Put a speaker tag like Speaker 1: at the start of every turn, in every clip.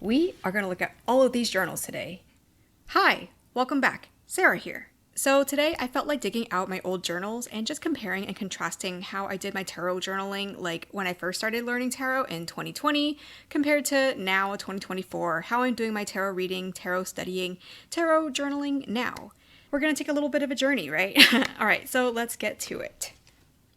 Speaker 1: We are going to look at all of these journals today. Hi, welcome back. Sarah here. So today I felt like digging out my old journals and just comparing and contrasting how I did my tarot journaling like when I first started learning tarot in 2020 compared to now 2024, how I'm doing my tarot reading, tarot studying, tarot journaling now. We're going to take a little bit of a journey, right? All right, so let's get to it.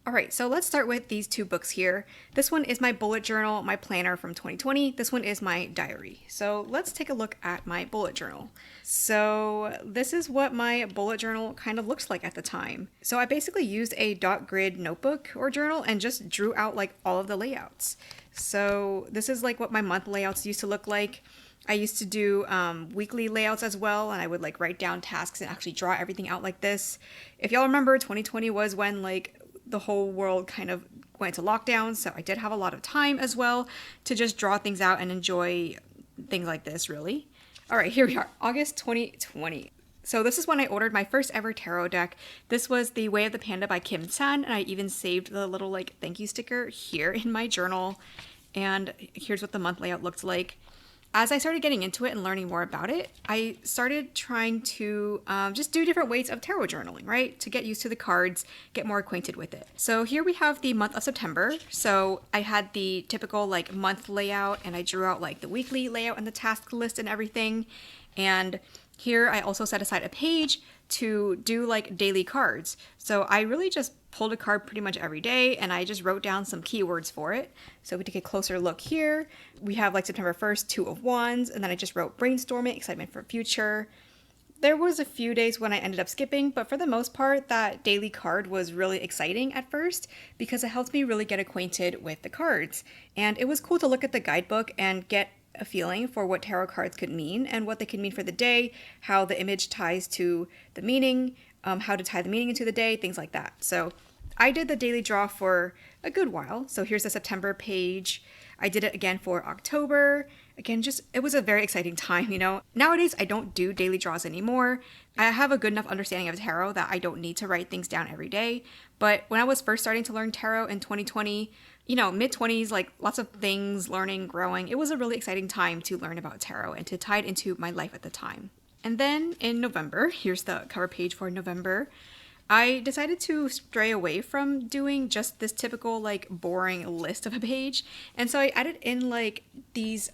Speaker 1: All right, so let's start with these two books here. This one is my bullet journal, my planner from 2020. This one is my diary. So let's take a look at my bullet journal. So this is what my bullet journal kind of looks like at the time. So I basically used a dot grid notebook or journal and just drew out like all of the layouts. So this is like what my month layouts used to look like. I used to do weekly layouts as well, and I would like write down tasks and actually draw everything out like this. If y'all remember, 2020 was when like the whole world kind of went into lockdown, so I did have a lot of time as well to just draw things out and enjoy things like this, really. All right, here we are, August 2020. So this is when I ordered my first ever tarot deck. This was The Way of the Panda by Kim San, and I even saved the little like thank you sticker here in my journal. And here's what the month layout looked like. As I started getting into it and learning more about it, I started trying to just do different ways of tarot journaling, right? To get used to the cards, get more acquainted with it. So here we have the month of September. So I had the typical like month layout, and I drew out like the weekly layout and the task list and everything. And here I also set aside a page to do like daily cards. So I really just pulled a card pretty much every day, and I just wrote down some keywords for it. So we take a closer look here. We have like September 1st, Two of Wands, and then I just wrote brainstorming, excitement for future. There was a few days when I ended up skipping, but for the most part, that daily card was really exciting at first because it helped me really get acquainted with the cards. And it was cool to look at the guidebook and get a feeling for what tarot cards could mean and what they could mean for the day, how the image ties to the meaning, how to tie the meaning into the day, things like that. So I did the daily draw for a good while. So here's the September page. I did it again for October. Again, just it was a very exciting time, you know. Nowadays, I don't do daily draws anymore. I have a good enough understanding of tarot that I don't need to write things down every day. But when I was first starting to learn tarot in 2020, you know, mid-20s, like lots of things, learning, growing, it was a really exciting time to learn about tarot and to tie it into my life at the time. And then in November, here's the cover page for November, I decided to stray away from doing just this typical like boring list of a page. And so I added in like these,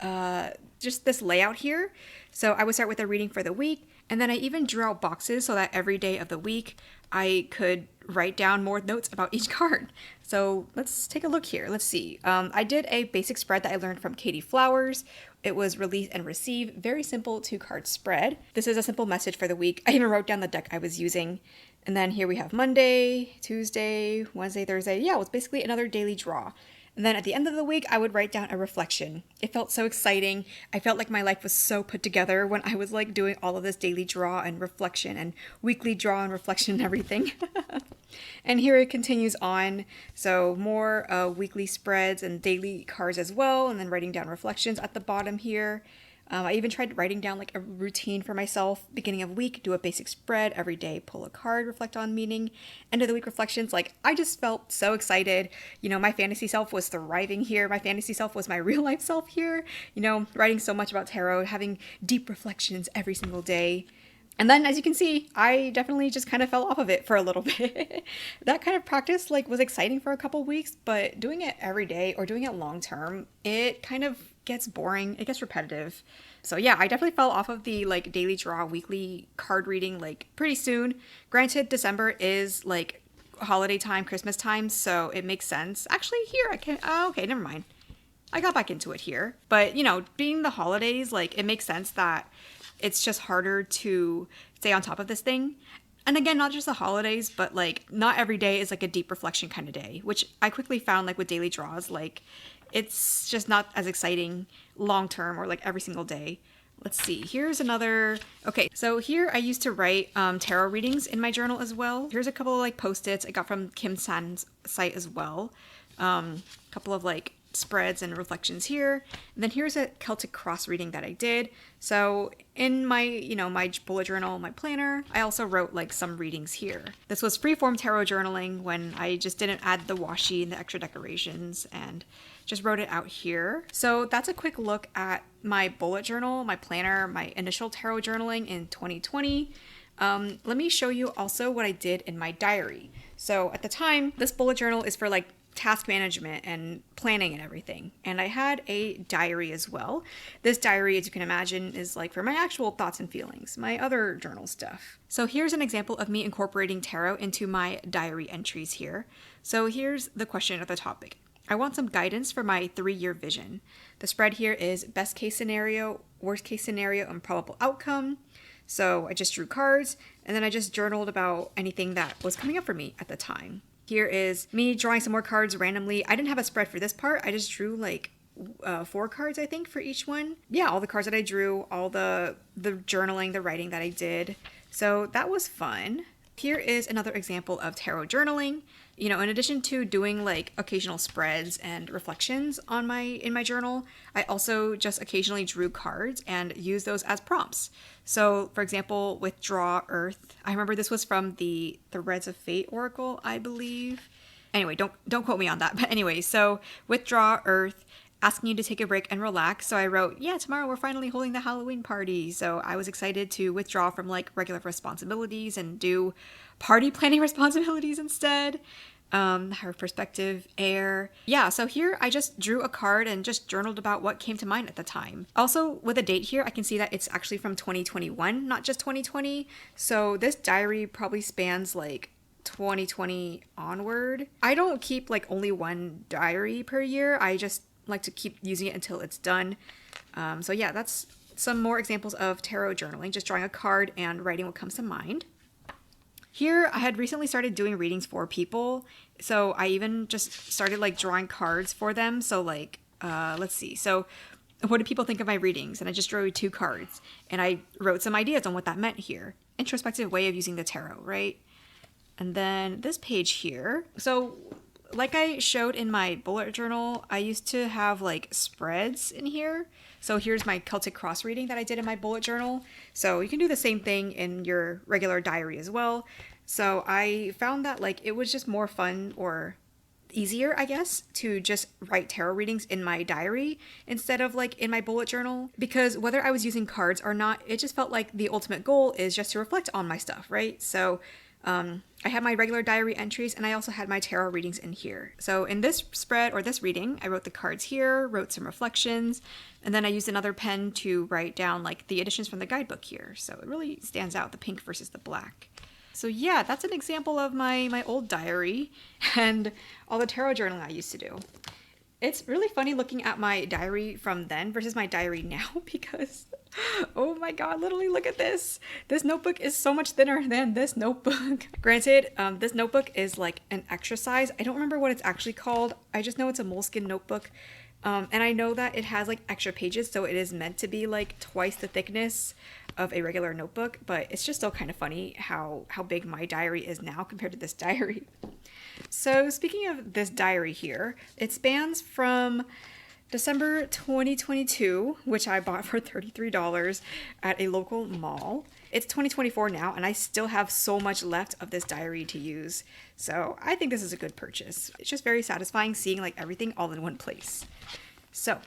Speaker 1: just this layout here. So I would start with a reading for the week. And then I even drew out boxes so that every day of the week I could write down more notes about each card. So let's take a look here. Let's see. I did a basic spread that I learned from Katie Flowers. It was release and receive, very simple 2-card spread. This is a simple message for the week. I even wrote down the deck I was using. And then here we have Monday, Tuesday, Wednesday, Thursday. Yeah, it was basically another daily draw. And then at the end of the week, I would write down a reflection. It felt so exciting. I felt like my life was so put together when I was like doing all of this daily draw and reflection and weekly draw and reflection and everything. And here it continues on. So more weekly spreads and daily cards as well. And then writing down reflections at the bottom here. I even tried writing down like a routine for myself. Beginning of week, do a basic spread every day, pull a card, reflect on meaning. End of the week reflections. Like I just felt so excited. You know, my fantasy self was thriving here. My fantasy self was my real life self here. You know, writing so much about tarot, having deep reflections every single day. And then as you can see, I definitely just kind of fell off of it for a little bit. That kind of practice like was exciting for a couple weeks, but doing it every day or doing it long term, it kind of gets boring. It gets repetitive. So yeah, I definitely fell off of the like daily draw weekly card reading like pretty soon. Granted, December is like holiday time, Christmas time, so it makes sense. Actually, here I can, okay, never mind. I got back into it here. But you know, being the holidays, like it makes sense that it's just harder to stay on top of this thing. And again, not just the holidays, but like not every day is like a deep reflection kind of day, which I quickly found like with daily draws, like it's just not as exciting long term or like every single day. Let's see, here's another, okay, so here I used to write tarot readings in my journal as well. Here's a couple of like post-its I got from Kim San's site as well. Couple of like spreads and reflections here. And then here's a Celtic cross reading that I did. So in my, my bullet journal, my planner, I also wrote like some readings here. This was freeform tarot journaling when I just didn't add the washi and the extra decorations and just wrote it out here. So that's a quick look at my bullet journal, my planner, my initial tarot journaling in 2020. Let me show you also what I did in my diary. So at the time, this bullet journal is for like task management and planning and everything. And I had a diary as well. This diary, as you can imagine, is like for my actual thoughts and feelings, my other journal stuff. So here's an example of me incorporating tarot into my diary entries here. So here's the question of the topic. I want some guidance for my 3-year vision. The spread here is best case scenario, worst case scenario, and probable outcome. So I just drew cards and then I just journaled about anything that was coming up for me at the time. Here is me drawing some more cards randomly. I didn't have a spread for this part. I just drew like 4 cards, I think, for each one. Yeah, all the cards that I drew, all the journaling, the writing that I did. So that was fun. Here is another example of tarot journaling. In addition to doing like occasional spreads and reflections in my journal, I also just occasionally drew cards and used those as prompts. So for example, with Draw Earth, I remember this was from the Threads of Fate Oracle, I believe. Anyway, don't quote me on that. But anyway, so with Draw Earth, asking you to take a break and relax. So I wrote, yeah, tomorrow we're finally holding the Halloween party. So I was excited to withdraw from like regular responsibilities and do party planning responsibilities instead. Her perspective, air. Yeah, so here I just drew a card and just journaled about what came to mind at the time. Also, with a date here, I can see that it's actually from 2021, not just 2020. So this diary probably spans like 2020 onward. I don't keep like only one diary per year. I just like to keep using it until it's done. So yeah, that's some more examples of tarot journaling, just drawing a card and writing what comes to mind. Here, I had recently started doing readings for people, so I even just started like drawing cards for them. So like, let's see. So what do people think of my readings? And I just drew 2 cards and I wrote some ideas on what that meant here. Introspective way of using the tarot, right? And then this page here. So like I showed in my bullet journal, I used to have like spreads in here. So here's my Celtic cross reading that I did in my bullet journal. So you can do the same thing in your regular diary as well. So I found that like it was just more fun or easier, I guess, to just write tarot readings in my diary instead of like in my bullet journal, because whether I was using cards or not, it just felt like the ultimate goal is just to reflect on my stuff, right? So I had my regular diary entries and I also had my tarot readings in here. So in this spread or this reading, I wrote the cards here, wrote some reflections, and then I used another pen to write down like the additions from the guidebook here. So it really stands out, the pink versus the black. So yeah, that's an example of my old diary and all the tarot journaling I used to do. It's really funny looking at my diary from then versus my diary now because, oh my god, literally look at this. This notebook is so much thinner than this notebook. Granted, this notebook is like an extra size. I don't remember what it's actually called. I just know it's a moleskin notebook. And I know that it has like extra pages, so it is meant to be like twice the thickness of a regular notebook, but it's just still kind of funny how big my diary is now compared to this diary. So speaking of this diary here, it spans from December 2022, which I bought for $33 at a local mall. It's 2024 now, and I still have so much left of this diary to use. So I think this is a good purchase. It's just very satisfying seeing like everything all in one place. So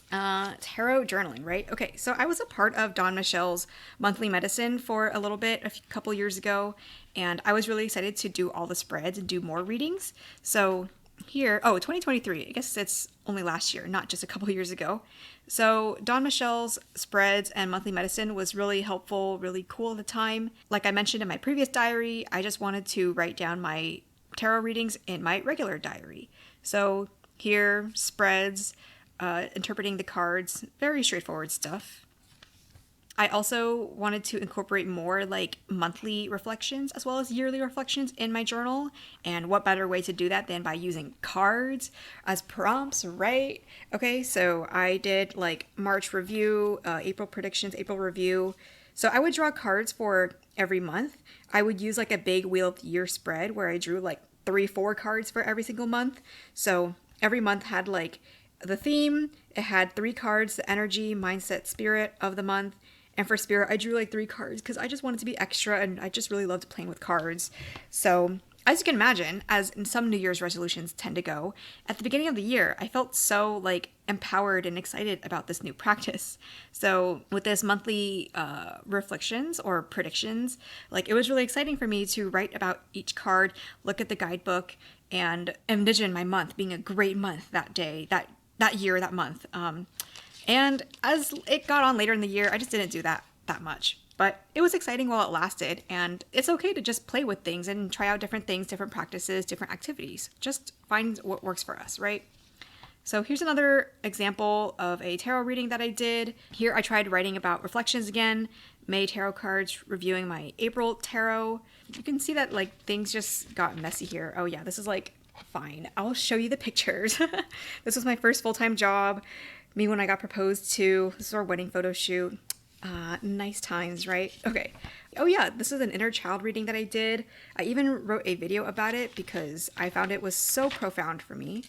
Speaker 1: tarot journaling, right? Okay, so I was a part of Don Michelle's monthly medicine for a little bit, couple years ago, and I was really excited to do all the spreads and do more readings. So here, 2023, I guess it's only last year, not just a couple years ago. So Don Michelle's spreads and monthly medicine was really helpful, really cool at the time. Like I mentioned in my previous diary, I just wanted to write down my tarot readings in my regular diary. So here, spreads, interpreting the cards, very straightforward stuff. I also wanted to incorporate more like monthly reflections as well as yearly reflections in my journal. And what better way to do that than by using cards as prompts, right? Okay, so I did like March review, April predictions, April review. So I would draw cards for every month. I would use like a big Wheel of the Year spread where I drew like 3-4 cards for every single month. So Every month had like the theme. It had 3 cards, the energy, mindset, spirit of the month. And for spirit, I drew like 3 cards because I just wanted to be extra and I just really loved playing with cards. So as you can imagine, as in some New Year's resolutions tend to go, at the beginning of the year, I felt so like empowered and excited about this new practice. So with this monthly reflections or predictions, like it was really exciting for me to write about each card, look at the guidebook, and envision my month being a great month that day, that year, that month. And as it got on later in the year, I just didn't do that much. But it was exciting while it lasted, and it's okay to just play with things and try out different things, different practices, different activities. Just find what works for us, right? So here's another example of a tarot reading that I did. Here I tried writing about reflections again, May tarot cards, reviewing my April tarot. You can see that like things just got messy here. Oh yeah, this is like fine. I'll show you the pictures. This was my first full-time job. Me when I got proposed to. This is our wedding photo shoot. Nice times, right? Okay. Oh yeah, this is an inner child reading that I did. I even wrote a video about it because I found it was so profound for me.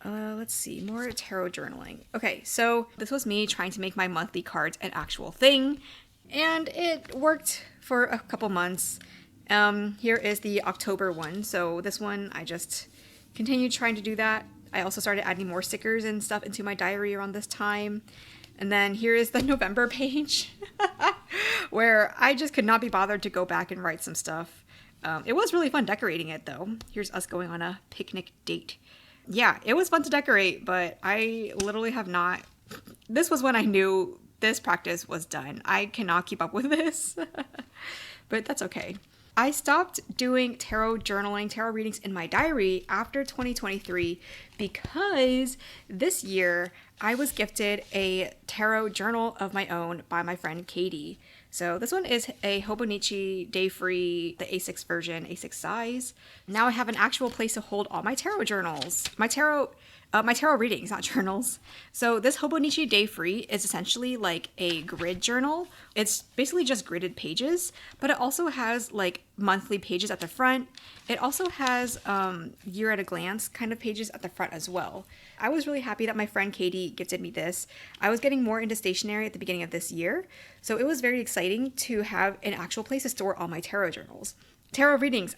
Speaker 1: Let's see, more tarot journaling. Okay, so this was me trying to make my monthly cards an actual thing, and it worked for a couple months. Here is the October one. So this one, I just continued trying to do that. I also started adding more stickers and stuff into my diary around this time. And then here is the November page where I just could not be bothered to go back and write some stuff. It was really fun decorating it though. Here's us going on a picnic date. Yeah, it was fun to decorate, but I literally have not. This was when I knew this practice was done. I cannot keep up with this, but that's okay. I stopped doing tarot journaling, tarot readings in my diary after 2023 because this year I was gifted a tarot journal of my own by my friend Katie. So this one is a Hobonichi Day Free, the A6 version, A6 size. Now I have an actual place to hold all my tarot journals, my tarot readings, not journals. So this Hobonichi Day Free is essentially like a grid journal. It's basically just gridded pages, but it also has like monthly pages at the front. It also has year at a glance kind of pages at the front as well. I was really happy that my friend Katie gifted me this. I was getting more into stationery at the beginning of this year, so it was very exciting to have an actual place to store all my tarot journals. Tarot readings,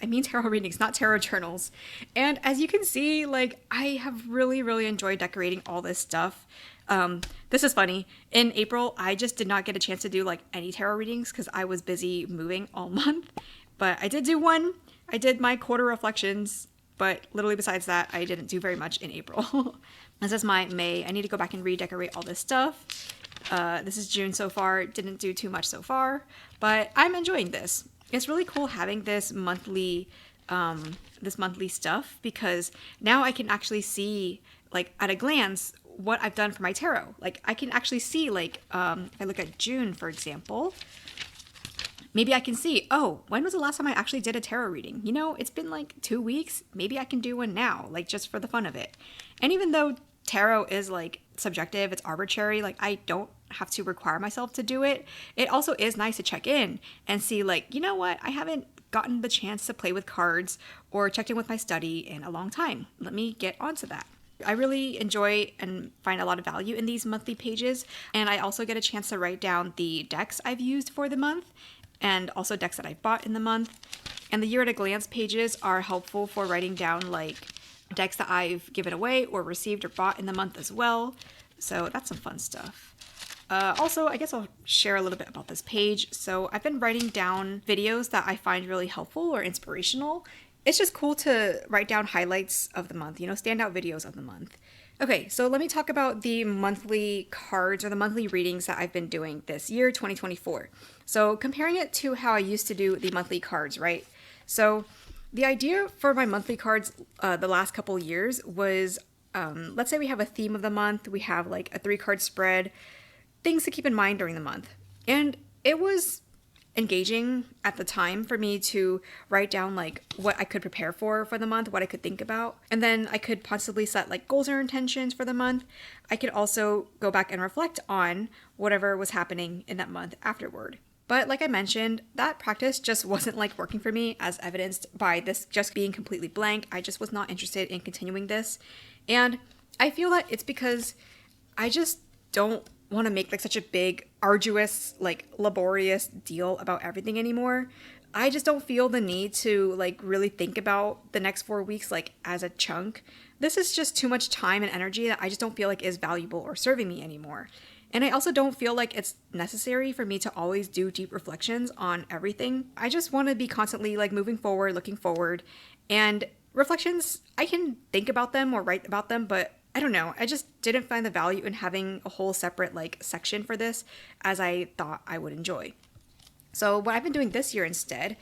Speaker 1: not tarot journals. And as you can see, like I have really, really enjoyed decorating all this stuff. This is funny. In April, I just did not get a chance to do like any tarot readings because I was busy moving all month. But I did do one. I did my quarter reflections, but literally besides that, I didn't do very much in April. This is my May. I need to go back and redecorate all this stuff. This is June so far. Didn't do too much so far, but I'm enjoying this. It's really cool having this monthly stuff because now I can actually see like at a glance what I've done for my tarot. Like I can actually see like if I look at June, for example, maybe I can see, oh, when was the last time I actually did a tarot reading? You know, it's been like 2 weeks. Maybe I can do one now, like just for the fun of it. And even though tarot is like subjective, it's arbitrary, like I don't have to require myself to do it. It also is nice to check in and see like, you know what, I haven't gotten the chance to play with cards or checked in with my study in a long time. Let me get onto that. I really enjoy and find a lot of value in these monthly pages. And I also get a chance to write down the decks I've used for the month and also decks that I bought in the month. And the year at a glance pages are helpful for writing down like decks that I've given away or received or bought in the month as well. So that's some fun stuff. Also, I guess I'll share a little bit about this page. So I've been writing down videos that I find really helpful or inspirational. It's just cool to write down highlights of the month, you know, standout videos of the month. Okay, so let me talk about the monthly cards or the monthly readings that I've been doing this year, 2024. So comparing it to how I used to do the monthly cards, right? So the idea for my monthly cards the last couple years was, let's say we have a theme of the month, we have like a 3-card spread, things to keep in mind during the month. And it was engaging at the time for me to write down like what I could prepare for the month, what I could think about. And then I could possibly set like goals or intentions for the month. I could also go back and reflect on whatever was happening in that month afterward. But like I mentioned, that practice just wasn't like working for me, as evidenced by this just being completely blank. I just was not interested in continuing this. And I feel that it's because I just don't want to make like such a big, arduous, like laborious deal about everything anymore. I just don't feel the need to like really think about the next 4 weeks like as a chunk. This is just too much time and energy that I just don't feel like is valuable or serving me anymore. And I also don't feel like it's necessary for me to always do deep reflections on everything. I just want to be constantly like moving forward, looking forward. And reflections, I can think about them or write about them, but I don't know. I just didn't find the value in having a whole separate like section for this as I thought I would enjoy. So what I've been doing this year instead,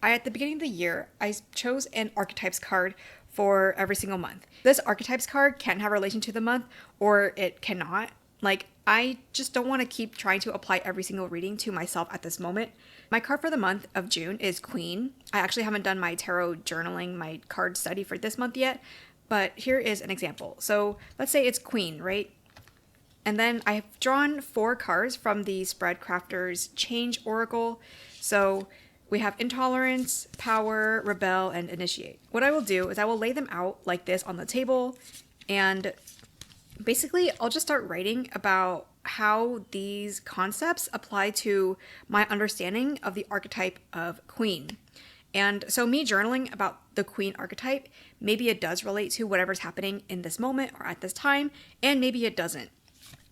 Speaker 1: at the beginning of the year, I chose an archetypes card for every single month. This archetypes card can have a relation to the month or it cannot. Like, I just don't want to keep trying to apply every single reading to myself at this moment. My card for the month of June is Queen. I actually haven't done my tarot journaling, my card study for this month yet, but here is an example. So let's say it's Queen, right? And then I've drawn 4 cards from the Spread Crafters Change Oracle. So we have Intolerance, Power, Rebel, and Initiate. What I will do is I will lay them out like this on the table, and basically I'll just start writing about how these concepts apply to my understanding of the archetype of Queen. And so me journaling about the Queen archetype, maybe it does relate to whatever's happening in this moment or at this time, and maybe it doesn't.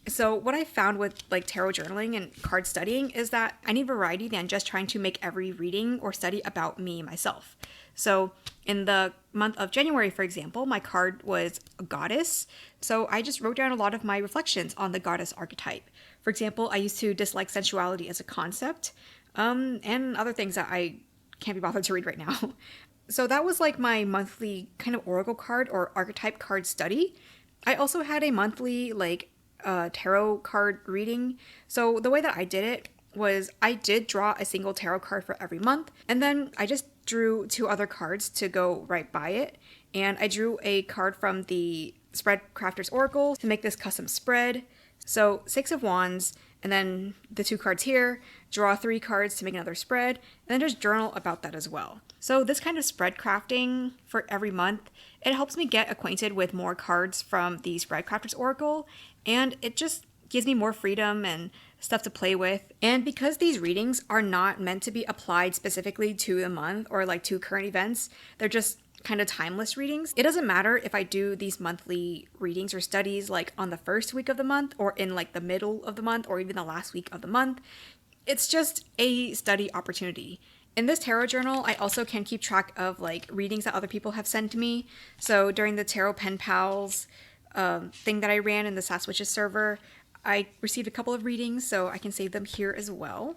Speaker 1: So what I found with like tarot journaling and card studying is that I need variety than just trying to make every reading or study about me, myself. So in the month of January, for example, my card was a goddess. So I just wrote down a lot of my reflections on the goddess archetype. For example, I used to dislike sensuality as a concept, and other things that I can't be bothered to read right now. So that was like my monthly kind of oracle card or archetype card study. I also had a monthly like tarot card reading. So the way that I did it was I did draw a single tarot card for every month, and then I just drew 2 other cards to go right by it. And I drew a card from the Spread Crafters Oracle to make this custom spread. So 6 of Wands, and then the 2 cards here, draw 3 cards to make another spread, and then just journal about that as well. So this kind of spread crafting for every month, it helps me get acquainted with more cards from the Spread Crafters Oracle, and it just gives me more freedom and stuff to play with. And because these readings are not meant to be applied specifically to the month or like to current events, they're just kind of timeless readings. It doesn't matter if I do these monthly readings or studies like on the first week of the month or in like the middle of the month or even the last week of the month. It's just a study opportunity. In this tarot journal, I also can keep track of like readings that other people have sent to me. So during the Tarot Pen Pals thing that I ran in the Sass Witches server, I received a couple of readings, so I can save them here as well.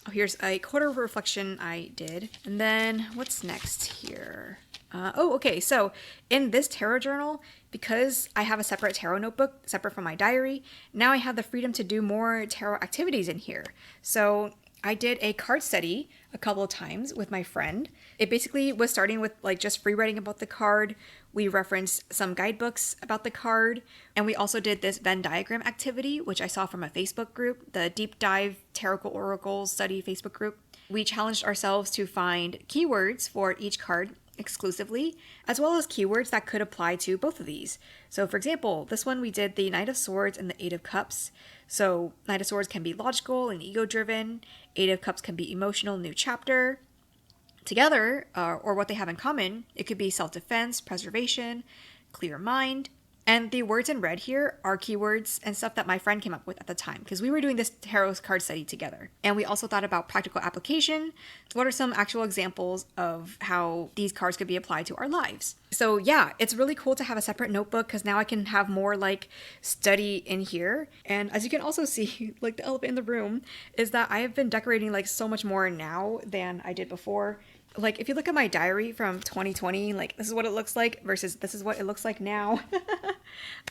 Speaker 1: Oh, here's a quarter reflection I did. And then what's next here? Okay, so in this tarot journal, because I have a separate tarot notebook, separate from my diary, now I have the freedom to do more tarot activities in here. So I did a card study a couple of times with my friend. It basically was starting with like just free writing about the card. We referenced some guidebooks about the card, and we also did this Venn diagram activity, which I saw from a Facebook group, the Deep Dive Tarot Oracles Study Facebook group. We challenged ourselves to find keywords for each card exclusively, as well as keywords that could apply to both of these. So for example, this one we did the Knight of Swords and the Eight of Cups. So Knight of Swords can be logical and ego-driven. Eight of Cups can be emotional, new chapter. Together, or what they have in common, it could be self-defense, preservation, clear mind. And the words in red here are keywords and stuff that my friend came up with at the time, because we were doing this tarot card study together. And we also thought about practical application. What are some actual examples of how these cards could be applied to our lives? So yeah, it's really cool to have a separate notebook, because now I can have more like study in here. And as you can also see, like the elephant in the room, is that I have been decorating like so much more now than I did before. Like, if you look at my diary from 2020, like, this is what it looks like versus this is what it looks like now.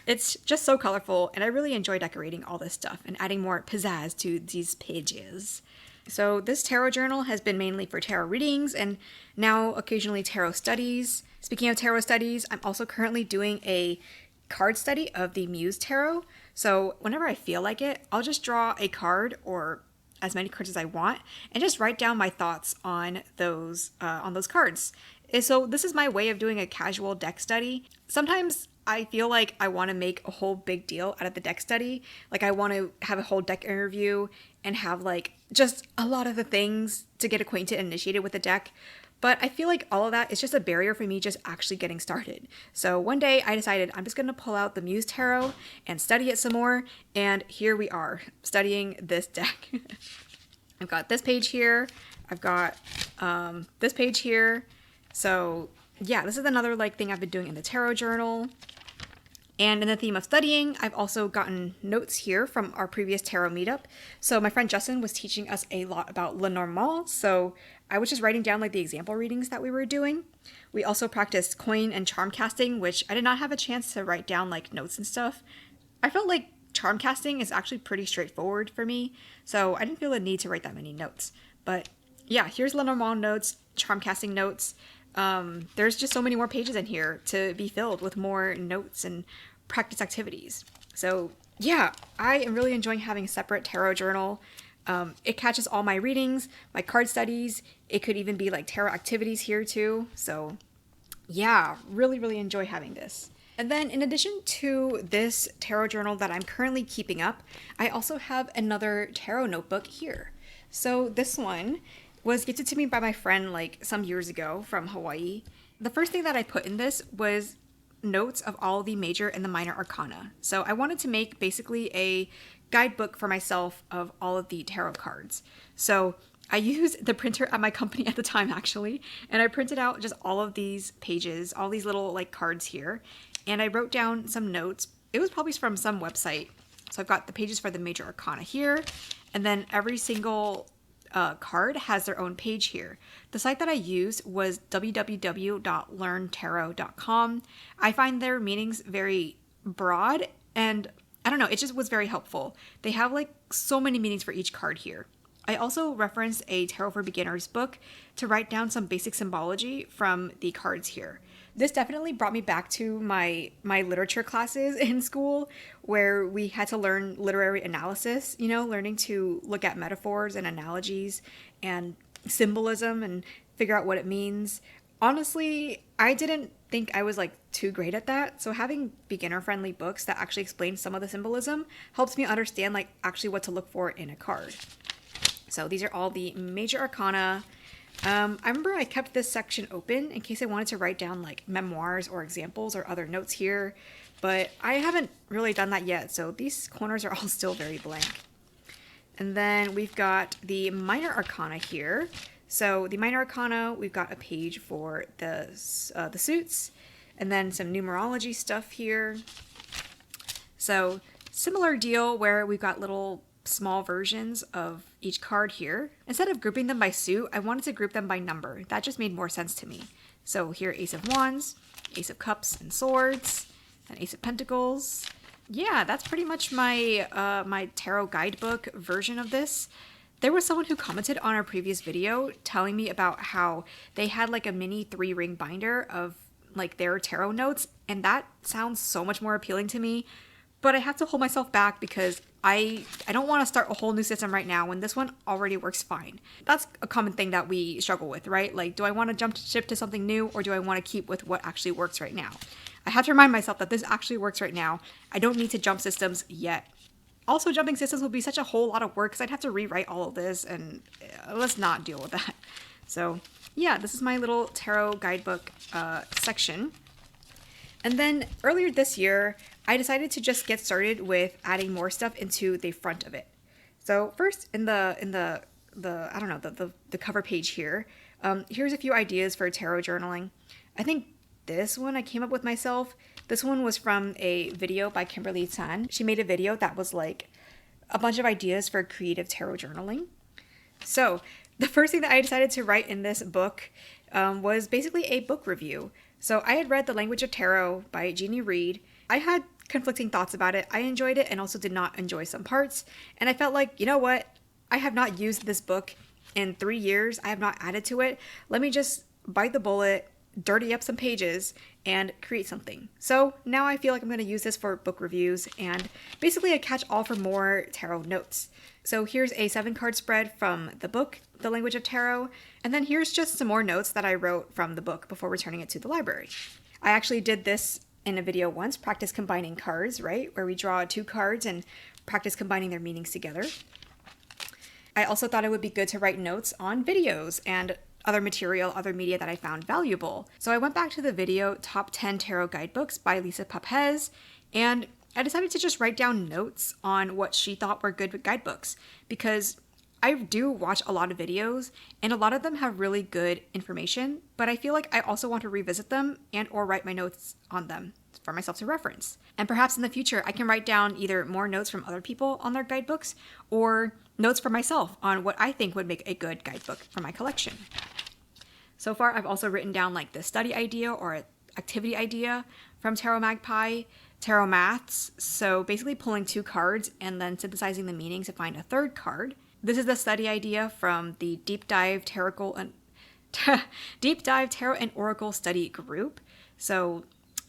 Speaker 1: It's just so colorful, and I really enjoy decorating all this stuff and adding more pizzazz to these pages. So this tarot journal has been mainly for tarot readings and now occasionally tarot studies. Speaking of tarot studies, I'm also currently doing a card study of the Muse Tarot. So whenever I feel like it, I'll just draw a card or as many cards as I want and just write down my thoughts on those cards. So this is my way of doing a casual deck study. Sometimes I feel like I want to make a whole big deal out of the deck study. Like I want to have a whole deck interview and have like just a lot of the things to get acquainted and initiated with the deck. But I feel like all of that is just a barrier for me just actually getting started. So one day I decided I'm just going to pull out the Muse Tarot and study it some more. And here we are studying this deck. I've got this page here. I've got this page here. So yeah, this is another like thing I've been doing in the tarot journal. And in the theme of studying, I've also gotten notes here from our previous tarot meetup. So my friend Justin was teaching us a lot about Lenormand, so I was just writing down like the example readings that we were doing. We also practiced coin and charm casting, which I did not have a chance to write down like notes and stuff. I felt like charm casting is actually pretty straightforward for me, so I didn't feel the need to write that many notes. But yeah, here's Lenormand notes, charm casting notes. There's just so many more pages in here to be filled with more notes and practice activities. So yeah, I am really enjoying having a separate tarot journal. It catches all my readings, my card studies. It could even be like tarot activities here too. So yeah, really, really enjoy having this. And then in addition to this tarot journal that I'm currently keeping up, I also have another tarot notebook here. So this one was gifted to me by my friend like some years ago from Hawaii. The first thing that I put in this was notes of all the major and the minor arcana. So I wanted to make basically a guidebook for myself of all of the tarot cards. So I used the printer at my company at the time actually, and I printed out just all of these pages, all these little like cards here, and I wrote down some notes. It was probably from some website. So I've got the pages for the major arcana here, and then every single card has their own page here. The site that I used was www.learntarot.com. I find their meanings very broad, and I don't know, it just was very helpful. They have like so many meanings for each card here. I also referenced a Tarot for Beginners book to write down some basic symbology from the cards here. This definitely brought me back to my literature classes in school where we had to learn literary analysis, you know, learning to look at metaphors and analogies and symbolism and figure out what it means. Honestly, I didn't think I was like too great at that. So having beginner-friendly books that actually explain some of the symbolism helps me understand like actually what to look for in a card. So these are all the major arcana. I remember I kept this section open in case I wanted to write down like memoirs or examples or other notes here, but I haven't really done that yet, so these corners are all still very blank. And then we've got the minor arcana here. So the minor arcana, we've got a page for the suits, and then some numerology stuff here. So similar deal where we've got little small versions of each card here. Instead of grouping them by suit, I wanted to group them by number. That just made more sense to me. So here, Ace of Wands, Ace of Cups and Swords, and Ace of Pentacles. Yeah, that's pretty much my my tarot guidebook version of this. There was someone who commented on our previous video telling me about how they had like a mini 3-ring binder of like their tarot notes, and that sounds so much more appealing to me. But I have to hold myself back because I don't want to start a whole new system right now when this one already works fine. That's a common thing that we struggle with, right? Like, do I want to jump ship to something new, or do I want to keep with what actually works right now? I have to remind myself that this actually works right now. I don't need to jump systems yet. Also, jumping systems would be such a whole lot of work because I'd have to rewrite all of this, and let's not deal with that. So yeah, this is my little tarot guidebook section. And then earlier this year, I decided to just get started with adding more stuff into the front of it. So first, in the I don't know, the cover page here, here's a few ideas for tarot journaling. I think this one I came up with myself. This one was from a video by Kimberly Tan. She made a video that was like a bunch of ideas for creative tarot journaling. So the first thing that I decided to write in this book was basically a book review. So I had read The Language of Tarot by Jeannie Reed. I had conflicting thoughts about it. I enjoyed it and also did not enjoy some parts. And I felt like, you know what? I have not used this book in 3 years. I have not added to it. Let me just bite the bullet, dirty up some pages, and create something. So now I feel like I'm going to use this for book reviews and basically a catch-all for more tarot notes. So here's a 7-card spread from the book, The Language of Tarot, and then here's just some more notes that I wrote from the book before returning it to the library. I actually did this in a video once, practice combining cards, right? Where we draw 2 cards and practice combining their meanings together. I also thought it would be good to write notes on videos and other material, other media that I found valuable. So I went back to the video Top 10 Tarot Guidebooks by Lisa Papez, and I decided to just write down notes on what she thought were good guidebooks, because I do watch a lot of videos and a lot of them have really good information, but I feel like I also want to revisit them and or write my notes on them for myself to reference. And perhaps in the future I can write down either more notes from other people on their guidebooks or notes for myself on what I think would make a good guidebook for my collection. So far I've also written down like the study idea or activity idea from Tarot Magpie, Tarot Maths, so basically pulling 2 cards and then synthesizing the meaning to find a 3rd card. This is the study idea from the Deep Dive Tarot and Oracle Study Group. So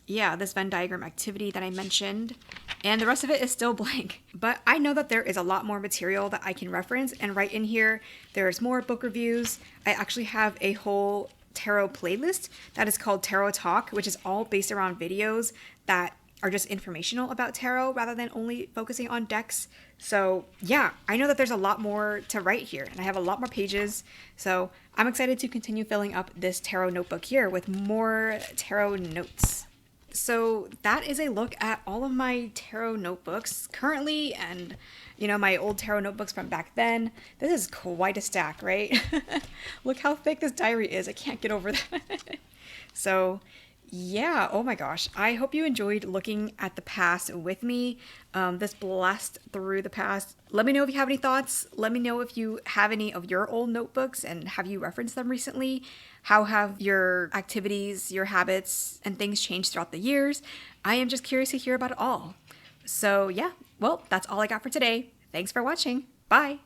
Speaker 1: yeah, this Venn diagram activity that I mentioned, and the rest of it is still blank. But I know that there is a lot more material that I can reference and write in here. There's more book reviews. I actually have a whole tarot playlist that is called Tarot Talk, which is all based around videos that are just informational about tarot rather than only focusing on decks. So yeah, I know that there's a lot more to write here and I have a lot more pages. So I'm excited to continue filling up this tarot notebook here with more tarot notes. So that is a look at all of my tarot notebooks currently and, you know, my old tarot notebooks from back then. This is quite a stack, right? Look how thick this diary is. I can't get over that. So yeah, oh my gosh. I hope you enjoyed looking at the past with me, this blast through the past. Let me know if you have any thoughts. Let me know if you have any of your old notebooks and have you referenced them recently? How have your activities, your habits, and things changed throughout the years? I am just curious to hear about it all. So yeah, well, that's all I got for today. Thanks for watching. Bye.